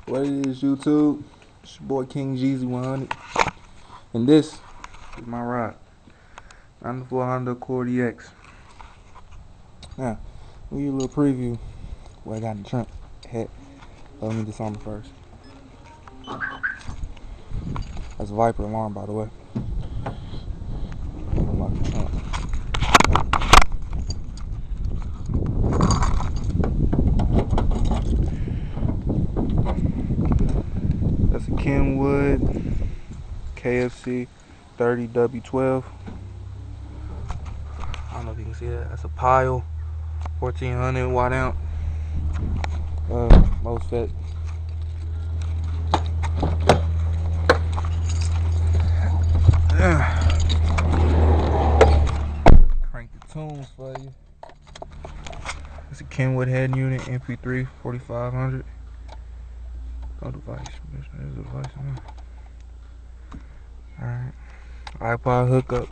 What it is, YouTube? It's your boy King Jeezy 100, and this is my ride. 94 Honda Accord EX. Now, we'll give you a little preview of what I got in the trunk. Let me disarm it first. That's a Viper alarm, by the way. Unlock the trunk. That's a Kenwood KFC 30W12. I don't know if you can see that. That's a Pyle 1400 watt amp. MOSFET. Crank the tunes for you. It's a Kenwood head unit, MP3 4500. No device. There's a device in there. Alright. iPod hookup.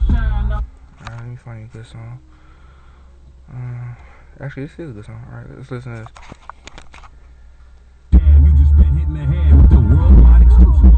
Alright, let me find you a good song. Actually, this is a good song. Alright, let's listen to this. Damn, you just been hitting the head with the worldwide exclusive.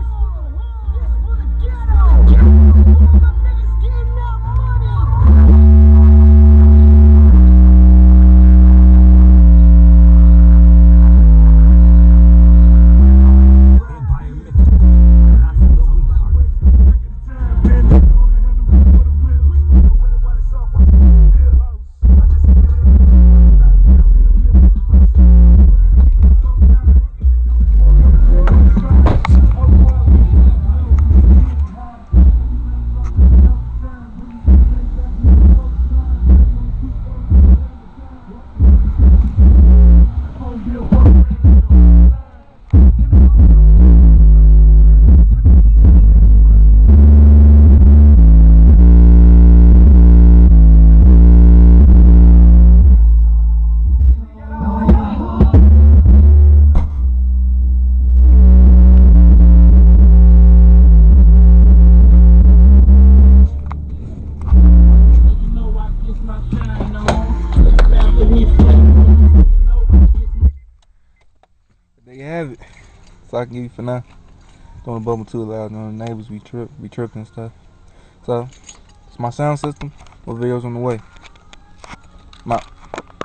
There you have it. So I can give you for now. Don't want to bubble too loud. The neighbors be tripping and stuff. So it's my sound system. More videos on the way. I'm out.